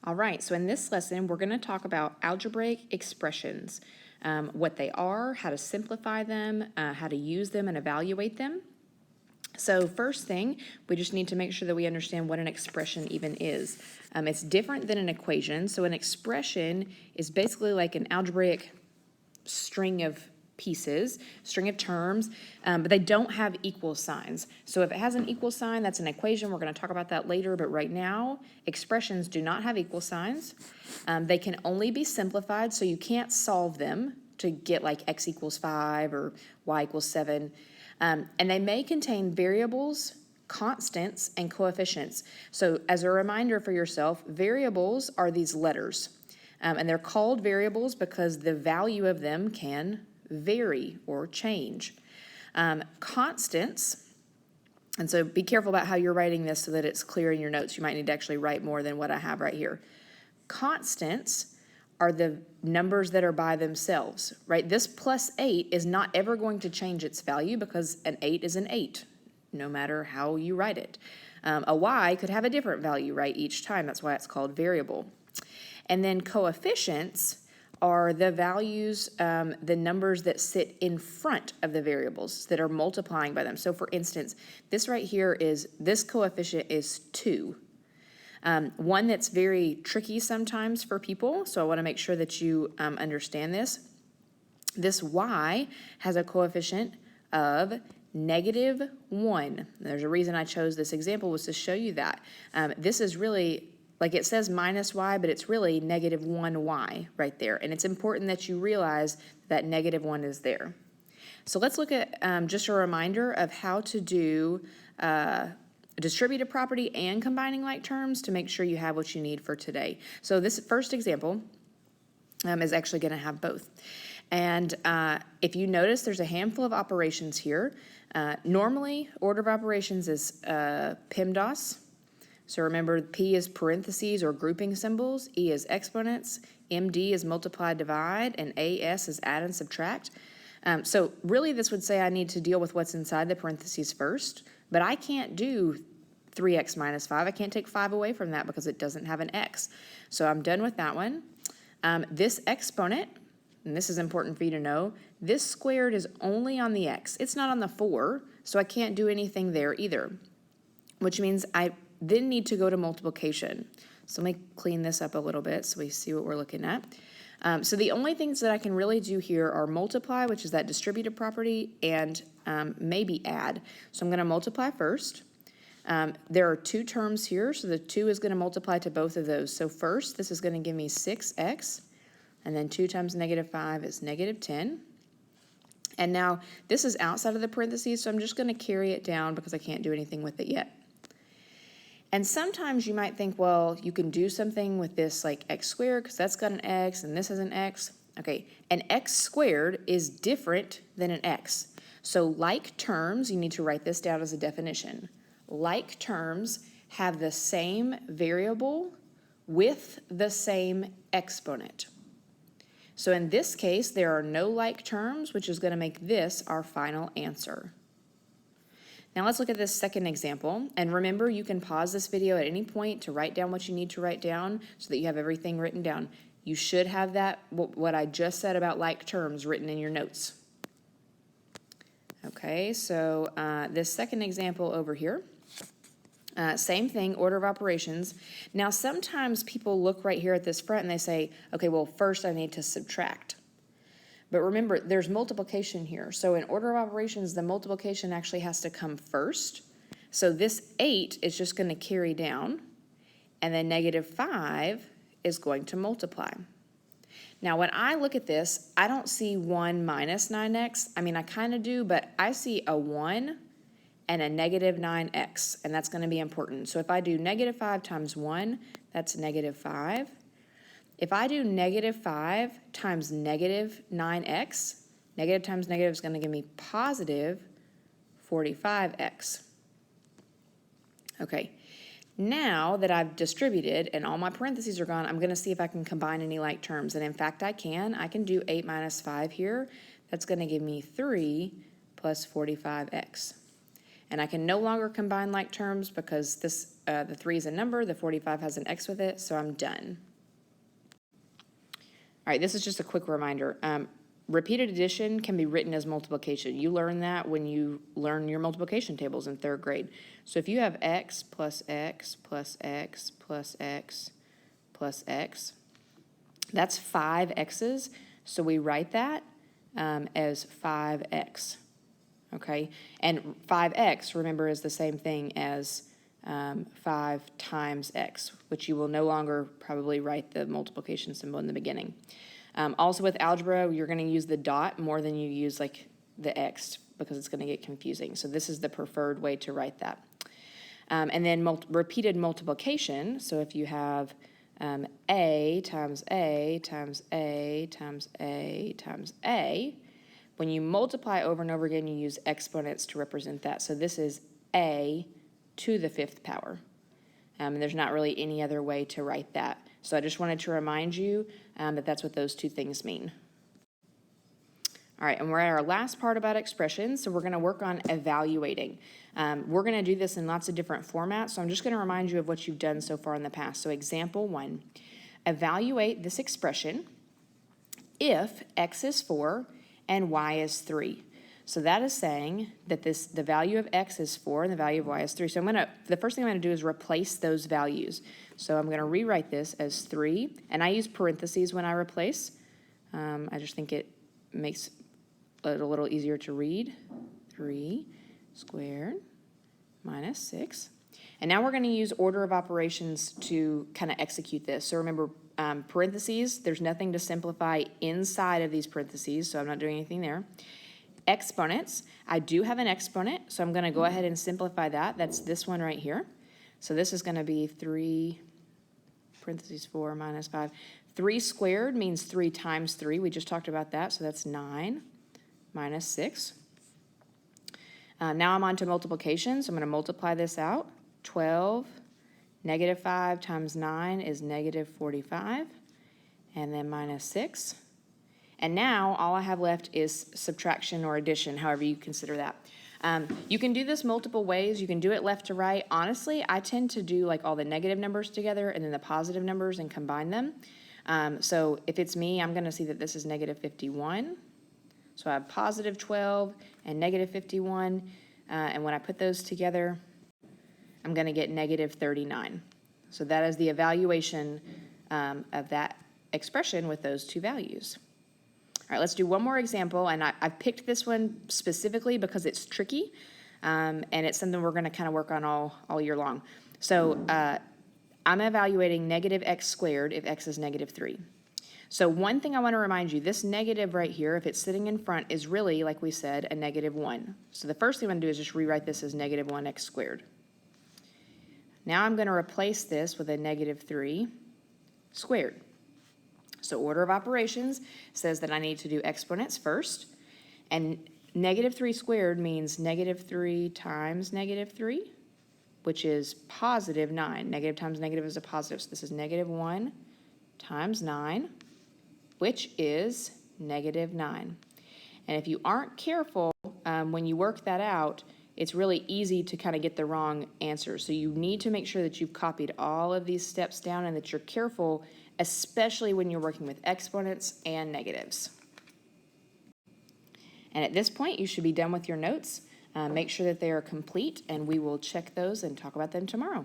All right, so in this lesson, we're going to talk about algebraic expressions, what they are, how to simplify them, how to use them and evaluate them. So first thing, we just need to make sure that we understand what an expression even is. It's different than an equation. So an expression is basically like an algebraic string of pieces, string of terms, but they don't have equal signs. So if it has an equal sign, that's an equation. We're going to talk about that later, but right now, expressions do not have equal signs. They can only be simplified, so you can't solve them to get like x equals 5 or y equals 7. And they may contain variables, constants, and coefficients. So as a reminder for yourself, variables are these letters. And they're called variables because the value of them can vary or change. Constants, and so be careful about how you're writing this so that it's clear in your notes. You might need to actually write more than what I have right here. Constants are the numbers that are by themselves, right? This plus 8 is not ever going to change its value because an 8 is an 8, no matter how you write it. A y could have a different value, right, each time. That's why it's called variable. And then coefficients are the values, the numbers that sit in front of the variables that are multiplying by them. So for instance, this right here this coefficient is 2. One that's very tricky sometimes for people, so I want to make sure that you understand this. This y has a coefficient of -1. There's a reason I chose this example was to show you that. This is really, like it says minus y, but it's really -1y right there. And it's important that you realize that -1 is there. So let's look at just a reminder of how to do distributive property and combining like terms to make sure you have what you need for today. So this first example is actually going to have both. And if you notice, there's a handful of operations here. Normally, order of operations is PEMDAS. So remember, P is parentheses or grouping symbols, E is exponents, MD is multiply, divide, and AS is add and subtract. So really this would say I need to deal with what's inside the parentheses first, but I can't do 3x minus 5. I can't take 5 away from that because it doesn't have an x. So I'm done with that one. This exponent, and this is important for you to know, this squared is only on the x. It's not on the 4, so I can't do anything there either, which means I then need to go to multiplication. So let me clean this up a little bit so we see what we're looking at. So the only things that I can really do here are multiply, which is that distributive property, and maybe add. So I'm going to multiply first. There are 2 terms here, so the 2 is going to multiply to both of those. So first, this is going to give me 6x, and then 2 times -5 is -10. And now this is outside of the parentheses, so I'm just going to carry it down because I can't do anything with it yet. And sometimes you might think, well, you can do something with this like x squared because that's got an x and this has an x. Okay, an x squared is different than an x. So like terms, you need to write this down as a definition. Like terms have the same variable with the same exponent. So in this case, there are no like terms, which is going to make this our final answer. Now let's look at this second example, and remember you can pause this video at any point to write down what you need to write down so that you have everything written down. You should have that, what I just said about like terms, written in your notes. Okay, so this second example over here, same thing, order of operations. Now sometimes people look right here at this front and they say, okay, well first I need to subtract. But remember, there's multiplication here. So in order of operations, the multiplication actually has to come first. So this 8 is just going to carry down, and then -5 is going to multiply. Now, when I look at this, I don't see 1 minus 9x. I mean, I kind of do, but I see a 1 and a -9x, and that's going to be important. So if I do -5 times 1, that's -5. If I do -5 times -9x, negative times negative is going to give me positive 45x. Okay, now that I've distributed and all my parentheses are gone, I'm going to see if I can combine any like terms. And in fact, I can. I can do 8 minus 5 here. That's going to give me 3 plus 45x. And I can no longer combine like terms because this the 3 is a number, the 45 has an x with it, so I'm done. All right, this is just a quick reminder. Repeated addition can be written as multiplication. You learn that when you learn your multiplication tables in 3rd grade. So if you have x plus x plus x plus x plus x, that's 5 x's. So we write that as 5x, okay? And 5x, remember, is the same thing as 5 times x, which you will no longer probably write the multiplication symbol in the beginning. Also with algebra, you're going to use the dot more than you use like the x because it's going to get confusing. So this is the preferred way to write that. And then repeated multiplication, so if you have a times a times a times a times a, when you multiply over and over again, you use exponents to represent that. So this is a to the 5th power. And there's not really any other way to write that. So I just wanted to remind you that that's what those two things mean. All right, and we're at our last part about expressions, so we're going to work on evaluating. We're going to do this in lots of different formats, so I'm just going to remind you of what you've done so far in the past. So example 1, evaluate this expression if x is 4 and y is 3. So that is saying that the value of x is 4 and the value of y is 3. So the first thing I'm going to do is replace those values. So I'm going to rewrite this as 3, and I use parentheses when I replace. I just think it makes it a little easier to read. 3 squared minus 6. And now we're going to use order of operations to kind of execute this. So remember, parentheses, there's nothing to simplify inside of these parentheses, so I'm not doing anything there. Exponents, I do have an exponent, so I'm going to go ahead and simplify that. That's this one right here. So this is going to be 3, parentheses 4 minus 5. 3 squared means 3 times 3. We just talked about that, so that's 9 minus 6. Now I'm on to multiplication, so I'm going to multiply this out. 12, negative 5 times 9 is negative 45, and then minus 6. And now all I have left is subtraction or addition, however you consider that. You can do this multiple ways. You can do it left to right. Honestly, I tend to do like all the negative numbers together and then the positive numbers and combine them. So if it's me, I'm going to see that this is negative 51. So I have positive 12 and negative 51. And when I put those together, I'm going to get negative 39. So that is the evaluation of that expression with those two values. All right, let's do one more example, and I've picked this one specifically because it's tricky, and it's something we're going to kind of work on all year long. So I'm evaluating negative x squared if x is negative 3. So one thing I want to remind you, this negative right here, if it's sitting in front, is really, like we said, a negative 1. So the first thing I'm going to do is just rewrite this as negative 1x squared. Now I'm going to replace this with a negative 3 squared. So order of operations says that I need to do exponents first, and negative 3 squared means negative 3 times negative 3, which is positive 9. Negative times negative is a positive, so this is negative 1 times 9, which is negative 9. And if you aren't careful when you work that out, it's really easy to kind of get the wrong answer. So you need to make sure that you've copied all of these steps down and that you're careful, especially when you're working with exponents and negatives. And at this point, you should be done with your notes. Make sure that they are complete, and we will check those and talk about them tomorrow.